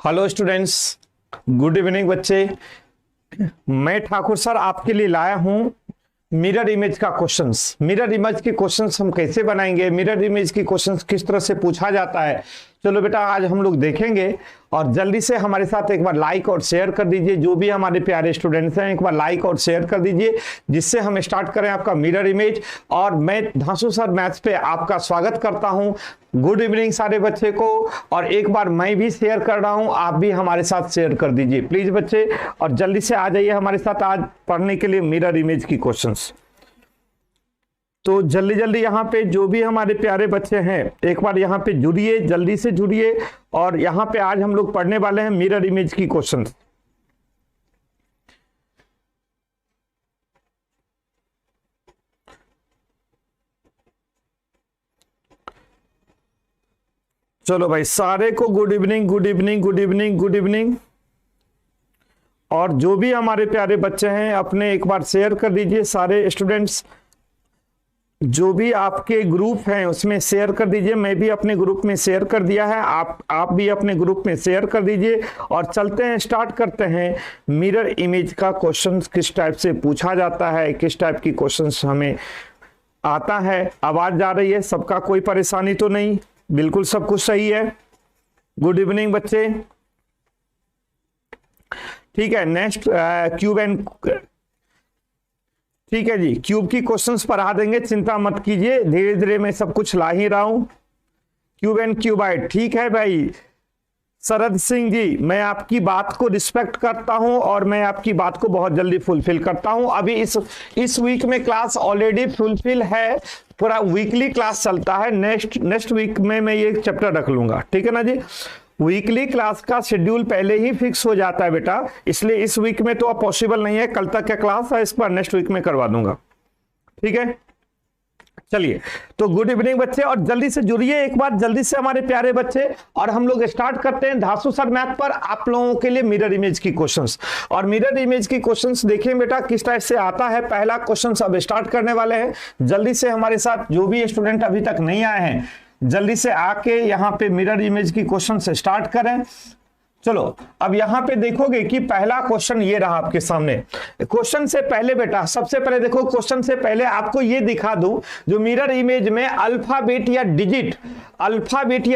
Hello students, good evening बच्चे। मैं Thakur sir आपके लिए लाया हूं मिरर इमेज का क्वेश्चंस। मिरर इमेज के क्वेश्चंस हम कैसे बनाएंगे, मिरर इमेज के क्वेश्चंस किस तरह से पूछा जाता है, चलो बेटा आज हम लोग देखेंगे। और जल्दी से हमारे साथ एक बार लाइक और शेयर कर दीजिए। जो भी हमारे प्यारे स्टूडेंट्स हैं एक बार लाइक और शेयर कर दीजिए, जिससे हम स्टार्ट करें आपका मिरर इमेज। और मैं धांसू सर मैथ्स पे आपका स्वागत करता हूं। गुड इवनिंग सारे बच्चे को। और एक बार मैं भी शेयर कर रहा हूं, आप भी हमारे साथ शेयर कर दीजिए प्लीज बच्चे। और जल्दी से आ जाइए हमारे साथ आज पढ़ने के लिए मिरर इमेज की क्वेश्चंस। तो जल्दी जल्दी यहाँ पे जो भी हमारे प्यारे बच्चे हैं एक बार यहाँ पे जुड़िए, जल्दी से जुड़िए। और यहाँ पे आज हम लोग पढ़ने वाले हैं मिरर इमेज की क्वेश्चन। चलो भाई सारे को good evening, good evening, good evening, good evening. और जो भी हमारे प्यारे बच्चे हैं अपने एक बार शेयर कर दीजिए। सारे स्टूडेंट्स जो भी आपके ग्रुप हैं उसमें शेयर कर दीजिए। मैं भी अपने ग्रुप में शेयर कर दिया है, आप भी अपने ग्रुप में शेयर कर दीजिए। और चलते हैं, स्टार्ट करते हैं। मिरर इमेज का क्वेश्चन किस टाइप से पूछा जाता है, किस टाइप की क्वेश्चंस हमें आता है। आवाज जा रही है सबका, कोई परेशानी तो नहीं, बिल्कुल सब कुछ सही है। गुड इवनिंग बच्चे। ठीक है, नेक्स्ट क्यूब एंड, ठीक है जी, क्यूब की क्वेश्चंस पढ़ा देंगे, चिंता मत कीजिए, धीरे धीरे मैं सब कुछ ला ही रहा हूं। क्यूब एंड क्यूबाइड, ठीक है भाई शरद सिंह जी, मैं आपकी बात को रिस्पेक्ट करता हूं और मैं आपकी बात को बहुत जल्दी फुलफिल करता हूं। अभी इस वीक में क्लास ऑलरेडी फुलफिल है, पूरा वीकली क्लास चलता है। नेक्स्ट वीक में मैं ये चैप्टर रख लूंगा, ठीक है ना जी। वीकली क्लास का शेड्यूल पहले ही फिक्स हो जाता है बेटा, इसलिए इस वीक में तो अब पॉसिबल नहीं है। कल तक का क्लास है, इस पर नेक्स्ट वीक में करवा दूंगा, ठीक है। चलिए तो गुड इवनिंग बच्चे, और जल्दी से जुड़िए एक बार, जल्दी से हमारे प्यारे बच्चे। और हम लोग स्टार्ट करते हैं धांसू सर मैथ पर आप लोगों के लिए मिरर इमेज की क्वेश्चंस। और मिरर इमेज की क्वेश्चंस देखिए बेटा किस टाइप से आता है। पहला क्वेश्चन अब स्टार्ट करने वाले हैं। जल्दी से हमारे साथ जो भी स्टूडेंट अभी तक नहीं आए हैं जल्दी से आके यहाँ पे मिरर इमेज की क्वेश्चन से स्टार्ट करें। चलो अब यहाँ पे देखोगे कि पहला क्वेश्चन ये रहा आपके सामने। क्वेश्चन से पहले बेटा सबसे पहले देखो, क्वेश्चन से पहले आपको ये दिखा दूं, जो मिरर इमेज में अल्फाबेट या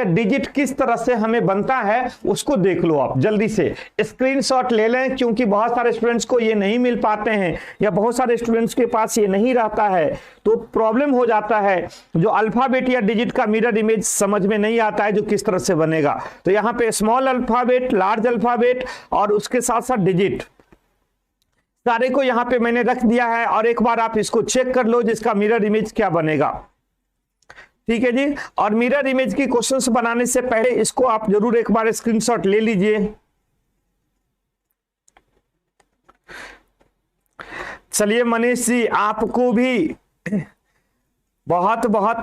डिजिट किस तरह से हमें बनता है उसको देख लो आप। जल्दी से स्क्रीनशॉट ले लें, क्योंकि बहुत सारे स्टूडेंट्स को ये नहीं मिल पाते हैं या बहुत सारे स्टूडेंट्स के पास ये नहीं रहता है, तो प्रॉब्लम हो जाता है। जो अल्फाबेट या डिजिट का मिरर इमेज समझ में नहीं आता है जो किस तरह से बनेगा। तो यहाँ पे स्मॉल अल्फाबेट, लार्ज अल्फाबेट और उसके साथ साथ डिजिट सारे को यहां पे मैंने रख दिया है। और एक बार आप इसको चेक कर लो जिसका मिरर इमेज क्या बनेगा, ठीक है जी। और मिरर इमेज की क्वेश्चंस बनाने से पहले इसको आप जरूर एक बार स्क्रीनशॉट ले लीजिए। चलिए मनीष जी, आपको भी बहुत बहुत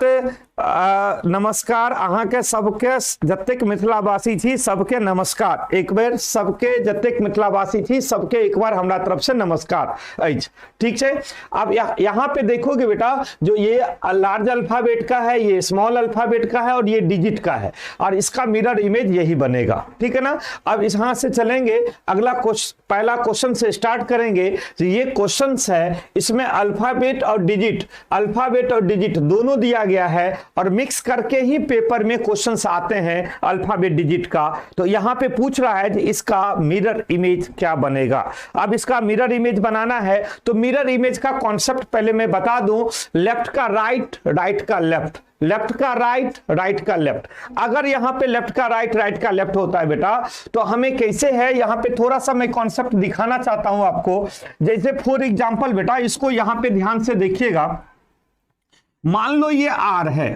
नमस्कार। अहाँ के सबके जतेक मिथिलावासी छी सबके नमस्कार। एक बार सबके जतेक मिथिलावासी छी सबके एक बार हमरा तरफ से नमस्कार अछि, ठीक है। अब यहाँ पे देखोगे बेटा, जो ये लार्ज अल्फाबेट का है, ये स्मॉल अल्फाबेट का है और ये डिजिट का है, और इसका मिरर इमेज यही बनेगा, ठीक है ना। अब यहाँ से चलेंगे अगला क्वेश्चन, पहला क्वेश्चन से स्टार्ट करेंगे। तो ये क्वेश्चन है, इसमें अल्फाबेट और डिजिट दोनों दिया गया है और मिक्स करके ही पेपर में क्वेश्चंस आते हैं अल्फाबेट डिजिट का। तो यहां पे पूछ रहा है कि इसका मिरर इमेज क्या बनेगा। अब इसका मिरर इमेज बनाना है तो मिरर इमेज का कॉन्सेप्ट पहले मैं बता दूं। लेफ्ट का राइट, राइट का लेफ्ट, लेफ्ट का राइट, राइट का लेफ्ट। अगर यहां पे लेफ्ट का राइट, राइट का लेफ्ट होता है बेटा, तो हमें कैसे है, यहां पे थोड़ा सा मैं कॉन्सेप्ट दिखाना चाहता हूं आपको। जैसे फॉर एग्जांपल बेटा, इसको यहां पे ध्यान से देखिएगा। मान लो ये आर है,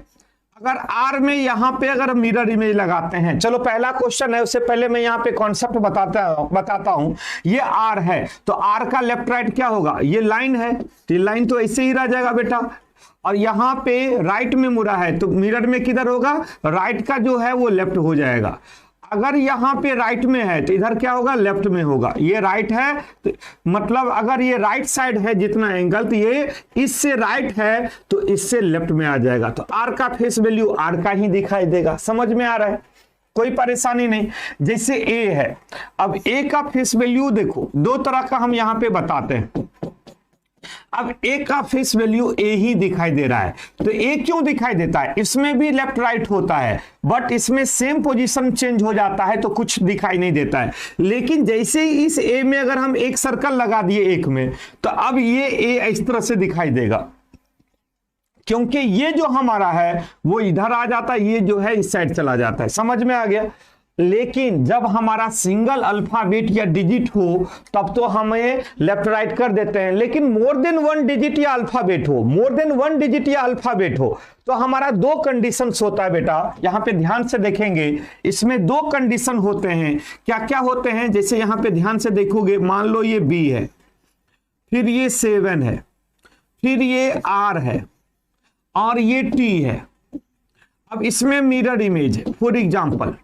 अगर आर में यहां पे अगर मिरर इमेज लगाते हैं, चलो पहला क्वेश्चन है, उससे पहले मैं यहां पे कॉन्सेप्ट बताता हूं। ये आर है तो आर का लेफ्ट राइट क्या होगा, ये लाइन है, ये लाइन तो ऐसे ही रह जाएगा बेटा। और यहां पे राइट में मुड़ा है तो मिरर में किधर होगा, राइट का जो है वो लेफ्ट हो जाएगा। अगर यहां पे राइट में है तो इधर क्या होगा, लेफ्ट में होगा। ये राइट है तो मतलब अगर ये राइट साइड है जितना एंगल, तो ये इससे राइट है तो इससे लेफ्ट में आ जाएगा। तो आर का फेस वैल्यू आर का ही दिखाई देगा। समझ में आ रहा है? कोई परेशानी नहीं। जैसे ए है, अब ए का फेस वैल्यू देखो, दो तरह का हम यहां पे बताते हैं। अब ए का फेस वैल्यू ए ही दिखाई दे रहा है, तो ए क्यों दिखाई देता है? इसमें भी लेफ्ट राइट होता है, बट इसमें सेम पोजीशन चेंज हो जाता है तो कुछ दिखाई नहीं देता है। लेकिन जैसे ही इस ए में अगर हम एक सर्कल लगा दिए एक में, तो अब ये ए इस तरह से दिखाई देगा, क्योंकि ये जो हमारा है वो इधर आ जाता है, ये जो है इस साइड चला जाता है। समझ में आ गया? लेकिन जब हमारा सिंगल अल्फाबेट या डिजिट हो तब तो हमें लेफ्ट राइट कर देते हैं, लेकिन मोर देन वन डिजिट या अल्फाबेट हो, मोर देन वन डिजिट या अल्फाबेट हो तो हमारा दो कंडीशंस होता है बेटा। यहां पे ध्यान से देखेंगे, इसमें दो कंडीशन होते हैं। क्या क्या होते हैं? जैसे यहां पे ध्यान से देखोगे, मान लो ये बी है, फिर ये 7 है, फिर ये आर है और ये टी है। अब इसमें मिरर इमेज है फॉर एग्जांपल,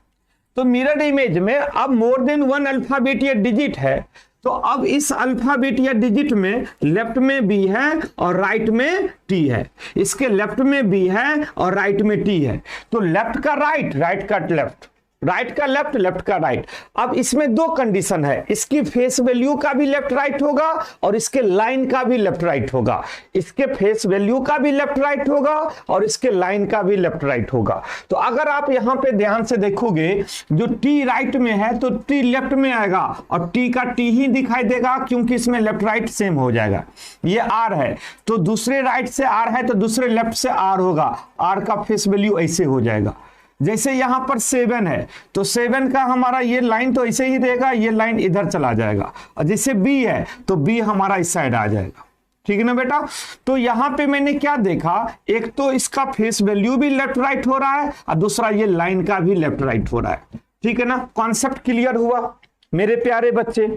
तो मिरर इमेज में अब मोर देन वन अल्फाबेट या डिजिट है, तो अब इस अल्फाबेट या डिजिट में लेफ्ट में बी है और राइट में टी है, इसके लेफ्ट में बी है और राइट में टी है। तो लेफ्ट का राइट, राइट का लेफ्ट, राइट का लेफ्ट, लेफ्ट का राइट। अब इसमें दो कंडीशन है, इसकी फेस वैल्यू का भी लेफ्ट राइट होगा और इसके लाइन का भी लेफ्ट राइट होगा। इसके फेस वैल्यू का भी लेफ्ट राइट होगा और इसके लाइन का भी लेफ्ट राइट होगा। तो अगर आप यहां पे ध्यान से देखोगे, जो टी राइट में है तो टी लेफ्ट में आएगा और टी का टी ही दिखाई देगा, क्योंकि इसमें लेफ्ट राइट सेम हो जाएगा। ये आर है तो दूसरे राइट से आर है तो दूसरे लेफ्ट से आर होगा, आर का फेस वैल्यू ऐसे हो जाएगा। जैसे यहां पर 7 है तो 7 का हमारा ये लाइन तो ऐसे ही रहेगा, ये लाइन इधर चला जाएगा। और जैसे बी है तो बी हमारा इस साइड आ जाएगा। ठीक है ना बेटा? तो यहां पे मैंने क्या देखा, एक तो इसका फेस वैल्यू भी लेफ्ट राइट हो रहा है और दूसरा ये लाइन का भी लेफ्ट राइट हो रहा है। ठीक है ना? कॉन्सेप्ट क्लियर हुआ मेरे प्यारे बच्चे?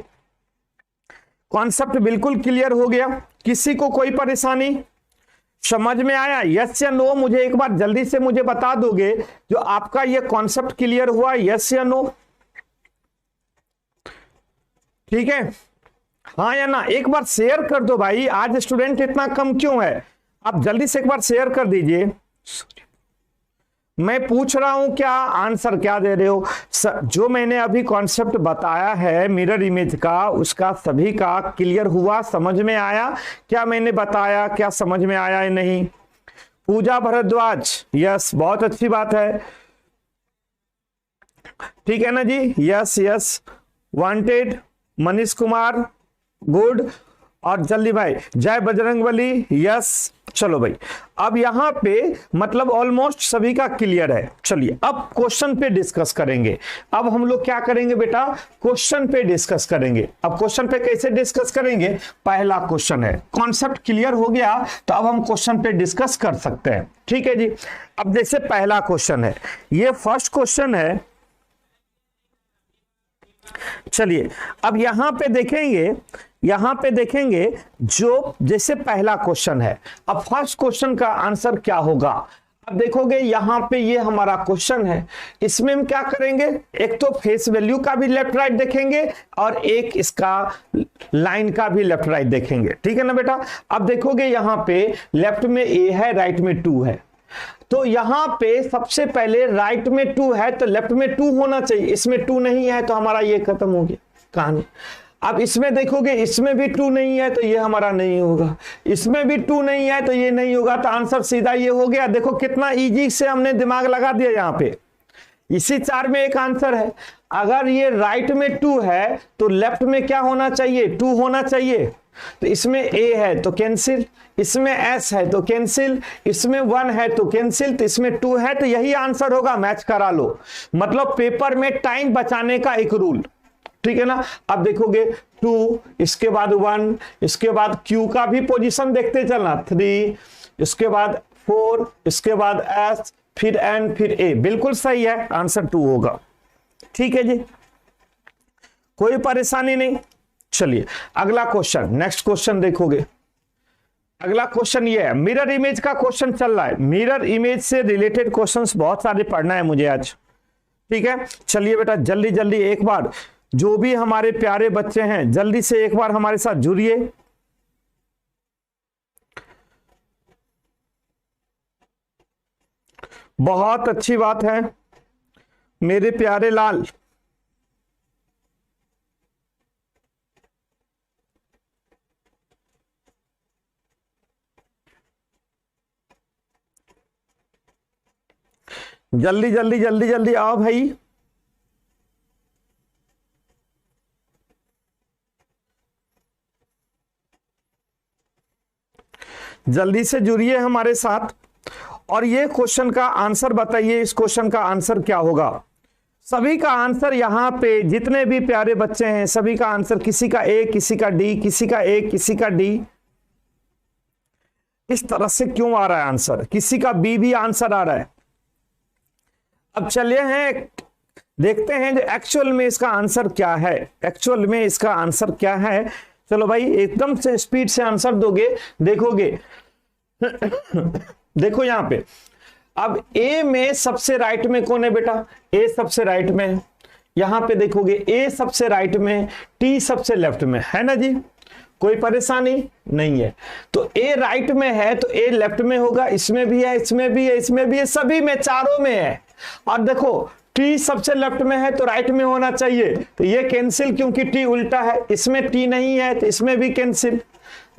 कॉन्सेप्ट बिल्कुल क्लियर हो गया? किसी को कोई परेशानी? समझ में आया? यस या नो? मुझे एक बार जल्दी से मुझे बता दोगे जो आपका ये कॉन्सेप्ट क्लियर हुआ, यस या नो? ठीक है, हाँ या ना? एक बार शेयर कर दो भाई, आज स्टूडेंट इतना कम क्यों है? आप जल्दी से एक बार शेयर कर दीजिए। मैं पूछ रहा हूं क्या, आंसर क्या दे रहे हो? जो मैंने अभी कॉन्सेप्ट बताया है मिरर इमेज का, उसका सभी का क्लियर हुआ? समझ में आया क्या मैंने बताया? क्या समझ में आया या नहीं? पूजा भारद्वाज, यस, बहुत अच्छी बात है। ठीक है ना जी? Yes yes. Wanted, Manish Kumar, good. और जल्दी भाई, जय बजरंगबली, यस। चलो भाई, अब यहां पे मतलब ऑलमोस्ट सभी का क्लियर है। चलिए अब क्वेश्चन पे डिस्कस करेंगे। अब हम लोग क्या करेंगे बेटा? क्वेश्चन पे डिस्कस करेंगे। अब क्वेश्चन पे कैसे डिस्कस करेंगे? पहला क्वेश्चन है, कॉन्सेप्ट क्लियर हो गया तो अब हम क्वेश्चन पे डिस्कस कर सकते हैं। ठीक है जी? अब जैसे पहला क्वेश्चन है, ये फर्स्ट क्वेश्चन है। चलिए अब यहां पे देखेंगे, यहां पे देखेंगे जो जैसे पहला क्वेश्चन है। अब फर्स्ट क्वेश्चन का आंसर क्या होगा? अब देखोगे यहां पे ये हमारा क्वेश्चन है, इसमें हम क्या करेंगे? एक तो फेस वैल्यू का भी लेफ्ट राइट देखेंगे और एक इसका लाइन का भी लेफ्ट राइट देखेंगे। ठीक है ना बेटा? अब देखोगे यहां पे लेफ्ट में ए है, राइट में 2 है, तो यहां पे सबसे पहले राइट में 2 है तो लेफ्ट में 2 होना चाहिए। इसमें 2 नहीं है तो हमारा ये खत्म हो गया कहानी। अब इसमें देखोगे, इसमें भी 2 नहीं है तो ये हमारा नहीं होगा, इसमें भी 2 नहीं है तो ये नहीं होगा, तो आंसर सीधा ये हो गया। देखो कितना इजी से हमने दिमाग लगा दिया यहां पे। इसी 4 में एक आंसर है। अगर ये राइट में 2 है तो लेफ्ट में क्या होना चाहिए? 2 होना चाहिए। तो इसमें ए है तो कैंसिल, इसमें एस है तो कैंसिल, इसमें 1 है तो कैंसिल, तो इसमें 2 है तो यही आंसर होगा। मैच करा लो, मतलब पेपर में टाइम बचाने का एक रूल। ठीक है ना? अब देखोगे 2, इसके बाद 1, इसके बाद क्यू का भी पोजीशन देखते चलना, 3, इसके बाद 4, इसके बाद एस, फिर एन, फिर ए। बिल्कुल सही है, आंसर 2 होगा। ठीक है जी, कोई परेशानी नहीं। चलिए अगला क्वेश्चन, नेक्स्ट क्वेश्चन देखोगे। अगला क्वेश्चन ये है, मिरर इमेज का क्वेश्चन चल रहा है। मिरर इमेज से रिलेटेड क्वेश्चंस बहुत सारे पढ़ना है मुझे आज। ठीक है, चलिए बेटा जल्दी जल्दी एक बार जो भी हमारे प्यारे बच्चे हैं जल्दी से एक बार हमारे साथ जुड़िए। बहुत अच्छी बात है, मेरे प्यारे लाल, जल्दी जल्दी जल्दी जल्दी आओ भाई। जल्दी से जुड़िए हमारे साथ और ये क्वेश्चन का आंसर बताइए। इस क्वेश्चन का आंसर क्या होगा? सभी का आंसर यहां पे जितने भी प्यारे बच्चे हैं सभी का आंसर, किसी का ए, किसी का डी, किसी का ए, किसी का डी। इस तरह से क्यों आ रहा है आंसर? किसी का बी भी आंसर आ रहा है। अब चलिए हैं देखते हैं जो एक्चुअल में इसका आंसर क्या है। एक्चुअल में इसका आंसर क्या है? चलो भाई एकदम से स्पीड से आंसर दोगे, देखोगे। देखो यहां पे अब ए में सबसे राइट में कौन है बेटा? ए सबसे राइट में है। यहां पे देखोगे ए सबसे राइट में, टी सबसे लेफ्ट में है ना जी। कोई परेशानी नहीं है। तो ए राइट में है तो ए लेफ्ट में होगा, इसमें भी है, इसमें भी है, इसमें भी है, सभी में, चारों में है। और देखो टी सबसे लेफ्ट में है तो राइट में होना चाहिए, तो ये कैंसिल क्योंकि टी उल्टा है। इसमें टी नहीं है तो इसमें भी कैंसिल।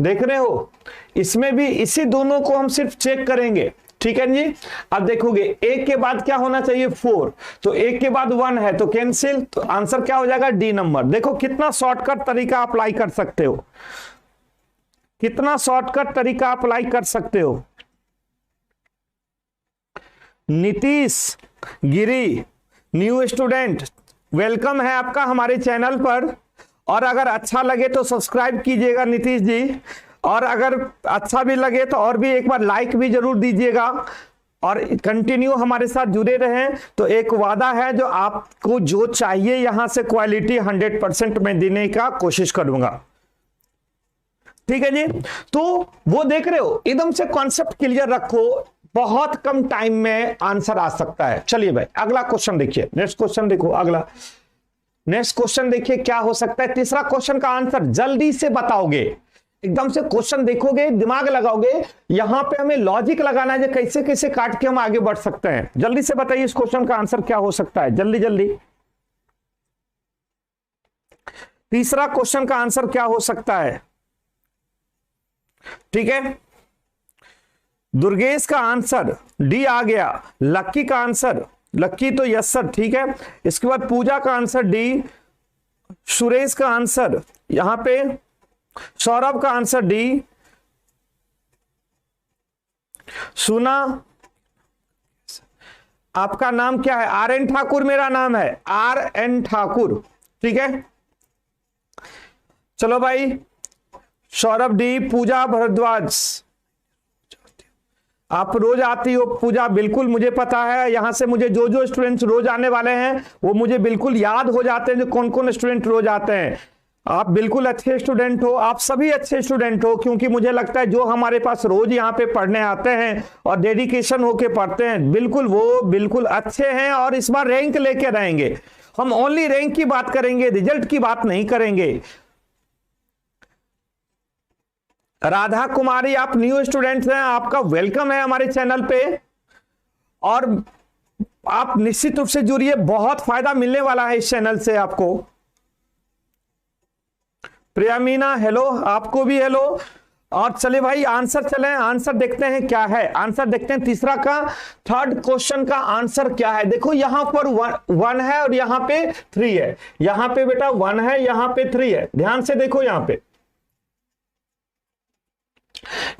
देख रहे हो, इसमें भी इसी दोनों को हम सिर्फ चेक करेंगे, ठीक है जी। अब देखोगे एक के बाद क्या होना चाहिए? 4, तो एक के बाद 1 है तो कैंसिल, तो आंसर क्या हो जाएगा? D number. देखो कितना शॉर्टकट तरीका अप्लाई कर सकते हो, कितना शॉर्टकट तरीका अप्लाई कर सकते हो। नीतीश गिरी, न्यू स्टूडेंट, वेलकम है आपका हमारे चैनल पर। और अगर अच्छा लगे तो सब्सक्राइब कीजिएगा नीतीश जी, और अगर अच्छा भी लगे तो और भी एक बार लाइक भी जरूर दीजिएगा और कंटिन्यू हमारे साथ जुड़े रहें। तो एक वादा है जो आपको जो चाहिए यहां से क्वालिटी 100% में देने का कोशिश करूंगा, ठीक है जी। तो वो देख रहे हो, एकदम से कॉन्सेप्ट क्लियर रखो, बहुत कम टाइम में आंसर आ सकता है। चलिए भाई अगला क्वेश्चन देखिए, नेक्स्ट क्वेश्चन देखो। अगला नेक्स्ट क्वेश्चन देखिए क्या हो सकता है। तीसरा क्वेश्चन का आंसर जल्दी से बताओगे, एकदम से क्वेश्चन देखोगे, दिमाग लगाओगे। यहां पे हमें लॉजिक लगाना है, कैसे कैसे काट के हम आगे बढ़ सकते हैं। जल्दी से बताइए इस क्वेश्चन का आंसर क्या हो सकता है, जल्दी जल्दी। तीसरा क्वेश्चन का आंसर क्या हो सकता है? ठीक है, दुर्गेश का आंसर डी आ गया, लक्की का आंसर, लक्की तो यस सर, ठीक है। इसके बाद पूजा का आंसर डी, सुरेश का आंसर यहां पे, सौरभ का आंसर डी, सुना आपका नाम क्या है? आर एन ठाकुर मेरा नाम है, आर एन ठाकुर, ठीक है। चलो भाई सौरभ डी, पूजा भारद्वाज, आप रोज आती हो पूजा, बिल्कुल मुझे पता है। यहां से मुझे जो जो स्टूडेंट्स रोज आने वाले हैं वो मुझे बिल्कुल याद हो जाते हैं, जो कौन कौन स्टूडेंट रोज आते हैं। आप बिल्कुल अच्छे स्टूडेंट हो, आप सभी अच्छे स्टूडेंट हो, क्योंकि मुझे लगता है जो हमारे पास रोज यहाँ पे पढ़ने आते हैं और डेडिकेशन होके पढ़ते हैं, बिल्कुल वो बिल्कुल अच्छे हैं और इस बार रैंक लेके रहेंगे। हम ओनली रैंक की बात करेंगे, रिजल्ट की बात नहीं करेंगे। राधा कुमारी आप न्यू स्टूडेंट्स हैं, आपका वेलकम है हमारे चैनल पे और आप निश्चित रूप से जुड़िए, बहुत फायदा मिलने वाला है इस चैनल से आपको। प्रिया मीना हेलो, आपको भी हेलो। और चले भाई आंसर चले, आंसर देखते हैं क्या है। आंसर देखते हैं तीसरा का, थर्ड क्वेश्चन का आंसर क्या है। देखो यहां पर 1 है और यहां पे 3 है। यहां पे बेटा 1 है, यहां पे 3 है, ध्यान से देखो।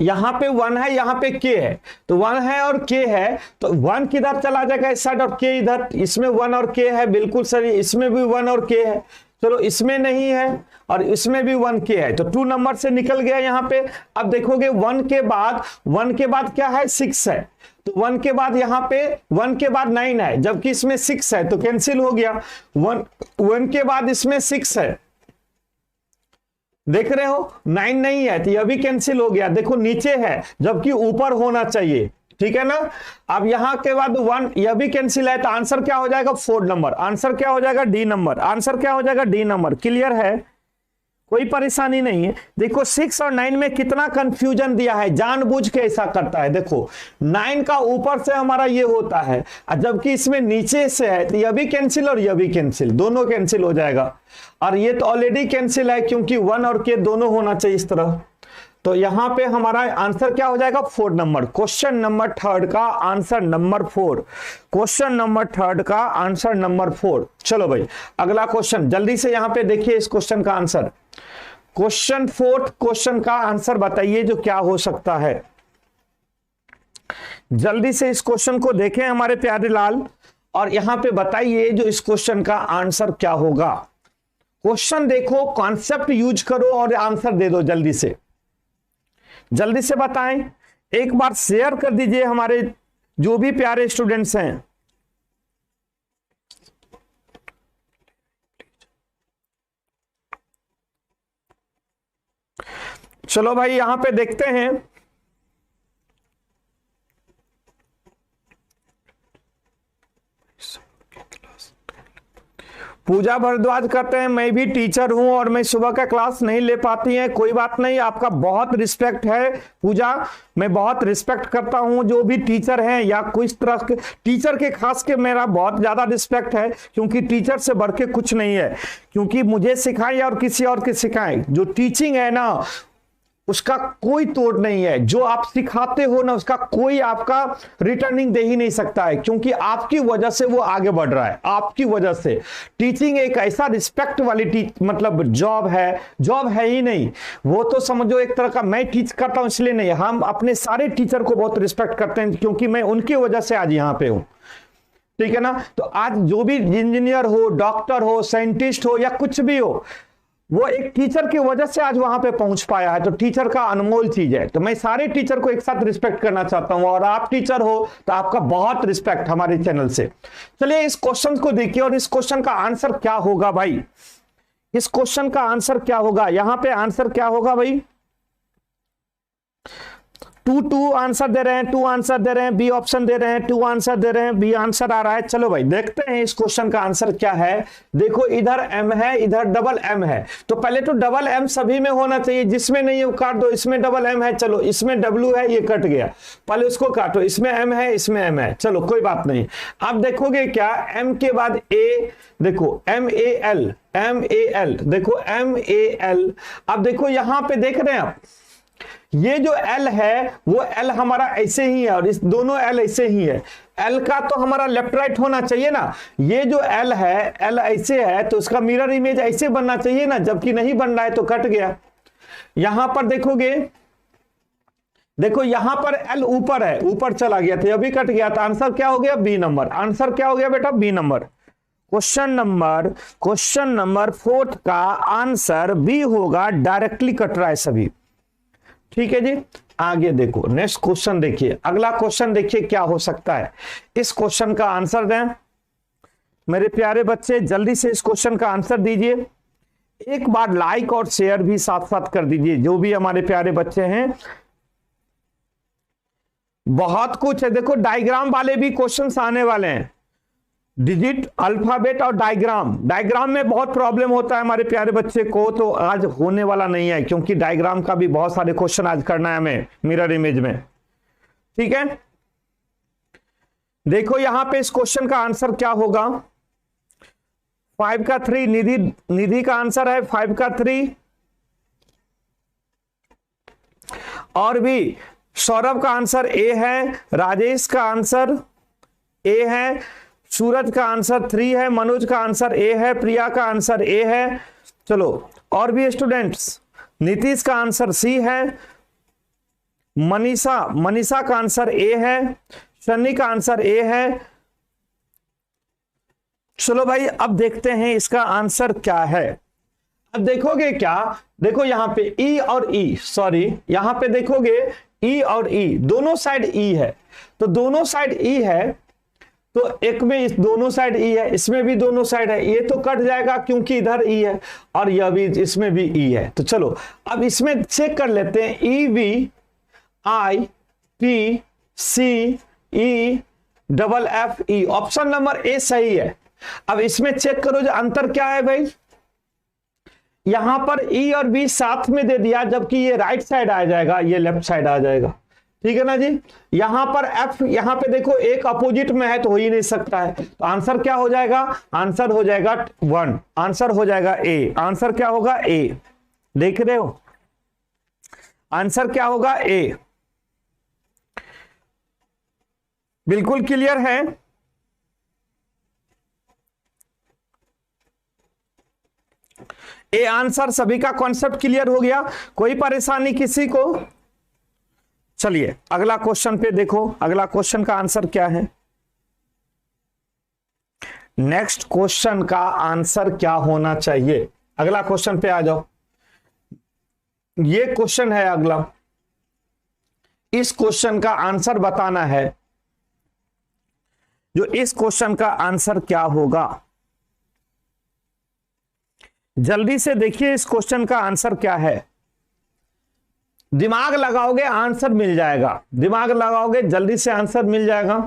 यहां पे 1 है, यहां पे के है, तो 1 है और के है, तो 1 किधर चला जाएगा इस साइड और के इधर। इसमें 1 और के है, बिल्कुल सही। इसमें भी 1 और के है, चलो इसमें नहीं है और इसमें भी 1 के है, तो 2 नंबर से निकल गया यहां पे। अब देखोगे 1 के बाद क्या है? 6 है, तो 1 के बाद यहां पे 1 के बाद 9 है, जबकि इसमें 6 है, तो कैंसिल हो गया। 1 के बाद इसमें 6 है, देख रहे हो 9 नहीं है, तो यह भी कैंसिल हो गया। देखो नीचे है जबकि ऊपर होना चाहिए, ठीक है ना। अब यहां के बाद 1, यह भी कैंसिल है, तो आंसर क्या हो जाएगा? 4 नंबर। आंसर क्या हो जाएगा? D number. आंसर क्या हो जाएगा? D number. क्लियर है? कोई परेशानी नहीं है। देखो 6 और 9 में कितना कंफ्यूजन दिया है, जानबूझ के ऐसा करता है। देखो 9 का ऊपर से हमारा ये होता है, जबकि इसमें नीचे से है, तो यह भी कैंसिल और यह भी कैंसिल, दोनों कैंसिल हो जाएगा। और ये तो ऑलरेडी कैंसिल है, क्योंकि 1 और के दोनों होना चाहिए इस तरह। तो यहां पे हमारा आंसर क्या हो जाएगा, 4 नंबर। क्वेश्चन नंबर 3 का आंसर नंबर 4। क्वेश्चन नंबर 3 का आंसर नंबर 4। चलो भाई अगला क्वेश्चन जल्दी से यहां पे देखिए इस क्वेश्चन का आंसर। क्वेश्चन 4 क्वेश्चन का आंसर बताइए जो क्या हो सकता है। जल्दी से इस क्वेश्चन को देखें हमारे प्यारे लाल, और यहां पे बताइए जो इस क्वेश्चन का आंसर क्या होगा। क्वेश्चन देखो, कॉन्सेप्ट यूज करो और आंसर दे दो जल्दी से, जल्दी से बताएं। एक बार शेयर कर दीजिए हमारे जो भी प्यारे स्टूडेंट्स हैं। चलो भाई यहां पे देखते हैं। पूजा भारद्वाज कहते हैं मैं भी टीचर हूं और मैं सुबह का क्लास नहीं ले पाती हैं। कोई बात नहीं, आपका बहुत रिस्पेक्ट है पूजा, मैं बहुत रिस्पेक्ट करता हूं जो भी टीचर हैं या कोई तरह के टीचर के, खास के मेरा बहुत ज्यादा रिस्पेक्ट है, क्योंकि टीचर से बढ़ के कुछ नहीं है। क्योंकि मुझे सिखाएं और किसी और के सिखाएं, जो टीचिंग है ना उसका कोई तोड़ नहीं है। जो आप सिखाते हो ना उसका कोई आपका रिटर्निंग दे ही नहीं सकता है, क्योंकि आपकी वजह से वो आगे बढ़ रहा है, आपकी वजह से। टीचिंग एक ऐसा रिस्पेक्ट वाली मतलब जॉब है ही नहीं, वो तो समझो एक तरह का, मैं टीच करता हूं इसलिए नहीं, हम अपने सारे टीचर को बहुत रिस्पेक्ट करते हैं, क्योंकि मैं उनकी वजह से आज यहां पे हूं। ठीक है ना। तो आज जो भी इंजीनियर हो, डॉक्टर हो, साइंटिस्ट हो या कुछ भी हो, वो एक टीचर की वजह से आज वहां पे पहुंच पाया है। तो टीचर का अनमोल चीज है। तो मैं सारे टीचर को एक साथ रिस्पेक्ट करना चाहता हूं, और आप टीचर हो तो आपका बहुत रिस्पेक्ट हमारे चैनल से। चलिए इस क्वेश्चन को देखिए और इस क्वेश्चन का आंसर क्या होगा भाई। इस क्वेश्चन का आंसर क्या होगा, यहां पे आंसर क्या होगा भाई। 2 आंसर दे रहे हैं, 2 आंसर दे रहे हैं, बी ऑप्शन दे रहे हैं, 2 आंसर दे रहे हैं, बी आंसर आ रहा है। चलो भाई देखते हैं इस क्वेश्चन का आंसर क्या है। देखो इधर एम है, इधर डबल एम है, तो पहले तो डबल एम सभी में होना चाहिए, जिसमें नहीं है वो काट दो। इसमें डबल एम है, चलो इसमें डब्ल्यू है, ये कट गया, पहले उसको काटो। इसमें एम है, इसमें एम है, चलो कोई बात नहीं। आप देखोगे क्या, एम के बाद ए, देखो M A L, M A L, देखो एम ए एल। अब देखो यहां पे देख रहे हैं आप, ये जो L है वो L हमारा ऐसे ही है, और इस दोनों L ऐसे ही है। L का तो हमारा लेफ्ट राइट होना चाहिए ना। ये जो L है, L ऐसे है, तो उसका मिरर इमेज ऐसे बनना चाहिए ना, जबकि नहीं बन रहा है तो कट गया। यहां पर देखोगे, देखो यहां पर L ऊपर है, ऊपर चला गया था, अभी कट गया था। आंसर क्या हो गया, बी नंबर। आंसर क्या हो गया बेटा, बी नंबर। क्वेश्चन नंबर 4 का आंसर बी होगा, डायरेक्टली कट रहा है सभी। ठीक है जी। आगे देखो नेक्स्ट क्वेश्चन देखिए, अगला क्वेश्चन देखिए क्या हो सकता है। इस क्वेश्चन का आंसर दें मेरे प्यारे बच्चे, जल्दी से इस क्वेश्चन का आंसर दीजिए। एक बार लाइक और शेयर भी साथ साथ कर दीजिए, जो भी हमारे प्यारे बच्चे हैं। बहुत कुछ है, देखो डायग्राम वाले भी क्वेश्चंस आने वाले हैं, डिजिट, अल्फाबेट और डायग्राम में बहुत प्रॉब्लम होता है हमारे प्यारे बच्चे को, तो आज होने वाला नहीं है, क्योंकि डायग्राम का भी बहुत सारे क्वेश्चन आज करना है हमें मिरर इमेज में। ठीक है, देखो यहां पे इस क्वेश्चन का आंसर क्या होगा। 5 का 3 निधि का आंसर है 5 का 3, और भी सौरभ का आंसर ए है, राजेश का आंसर ए है, सूरज का आंसर 3 है, मनोज का आंसर ए है, प्रिया का आंसर ए है। चलो और भी स्टूडेंट्स, नीतीश का आंसर सी है, मनीषा का आंसर ए है, सन्नी का आंसर ए है। चलो भाई अब देखते हैं इसका आंसर क्या है। अब देखोगे क्या, देखो यहां पे ई और ई, सॉरी यहां पे देखोगे ई और ई, दोनों साइड ई है, तो दोनों साइड ई है, तो एक में इस दोनों साइड ई है, इसमें भी दोनों साइड है, ये तो कट जाएगा क्योंकि इधर ई है, और यह भी, इसमें भी ई है। तो चलो अब इसमें चेक कर लेते हैं, E V I P C E double F E, option number A सही है। अब इसमें चेक करो जो अंतर क्या है भाई, यहां पर ई और बी साथ में दे दिया, जबकि ये राइट साइड आ जाएगा, ये लेफ्ट साइड आ जाएगा। ठीक है ना जी। यहां पर एफ, यहां पे देखो एक अपोजिट में है तो हो ही नहीं सकता है, तो आंसर क्या हो जाएगा, आंसर हो जाएगा 1, आंसर हो जाएगा ए, आंसर क्या होगा ए, देख रहे हो, आंसर क्या होगा ए। बिल्कुल क्लियर है। ए आंसर, सभी का कॉन्सेप्ट क्लियर हो गया, कोई परेशानी किसी को। चलिए अगला क्वेश्चन पे देखो, अगला क्वेश्चन का आंसर क्या है। नेक्स्ट क्वेश्चन का आंसर क्या होना चाहिए, अगला क्वेश्चन पे आ जाओ। ये क्वेश्चन है अगला, इस क्वेश्चन का आंसर बताना है। जो इस क्वेश्चन का आंसर क्या होगा, जल्दी से देखिए इस क्वेश्चन का आंसर क्या है। दिमाग लगाओगे आंसर मिल जाएगा, दिमाग लगाओगे जल्दी से आंसर मिल जाएगा।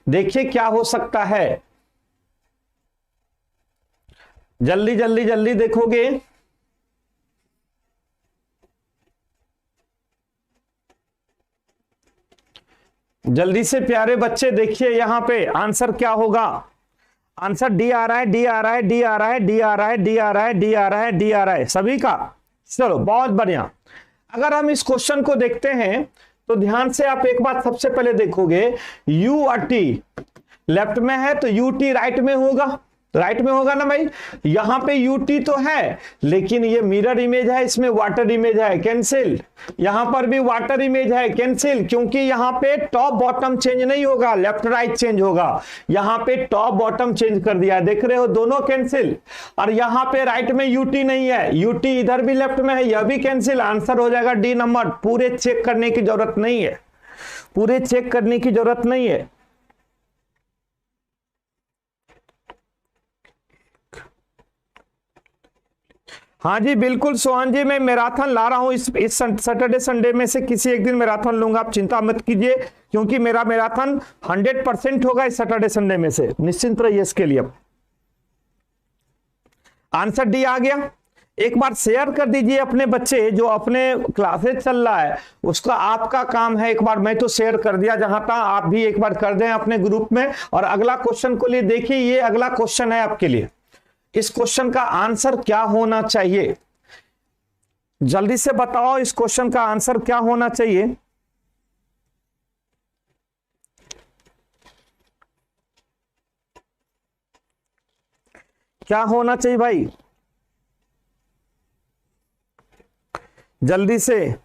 देखिए क्या हो सकता है, जल्दी जल्दी जल्दी देखोगे। जल्दी से प्यारे बच्चे देखिए यहां पे आंसर क्या होगा। आंसर डी आ रहा है, डी आ रहा है, डी आ रहा है, डी आ रहा है, डी आ रहा है, डी आ रहा है, डी आ रहा है सभी का। चलो बहुत बढ़िया। अगर हम इस क्वेश्चन को देखते हैं तो ध्यान से आप एक बात सबसे पहले देखोगे, यू और टी लेफ्ट में है तो यू टी राइट में होगा, राइट में होगा ना भाई। यहां पे यूटी तो है लेकिन ये मिरर इमेज है, इसमें वाटर इमेज है, कैंसिल। यहां पर भी वाटर इमेज है, कैंसिल, क्योंकि यहां पे टॉप बॉटम चेंज नहीं होगा, लेफ्ट राइट चेंज होगा। यहां पे टॉप बॉटम चेंज कर दिया, देख रहे हो, दोनों कैंसिल। और यहां पे राइट में यूटी नहीं है, यूटी इधर भी लेफ्ट में है, यह भी कैंसिल। आंसर हो जाएगा डी नंबर। पूरे चेक करने की जरूरत नहीं है, पूरे चेक करने की जरूरत नहीं है। हाँ जी बिल्कुल सोहन जी, मैं मैराथन ला रहा हूं इस सैटरडे संडे में से किसी एक दिन मैराथन लूंगा, आप चिंता मत कीजिए, क्योंकि मेरा मैराथन 100% होगा इस सैटरडे संडे में से, निश्चिंत रहिए इसके लिए। आंसर डी आ गया। एक बार शेयर कर दीजिए अपने बच्चे, जो अपने क्लासेस चल रहा है उसका आपका काम है। एक बार मैं तो शेयर कर दिया जहां तक, आप भी एक बार कर दें अपने ग्रुप में। और अगला क्वेश्चन को लिए देखिए, ये अगला क्वेश्चन है आपके लिए। इस क्वेश्चन का आंसर क्या होना चाहिए, जल्दी से बताओ इस क्वेश्चन का आंसर क्या होना चाहिए। क्या होना चाहिए भाई, जल्दी से।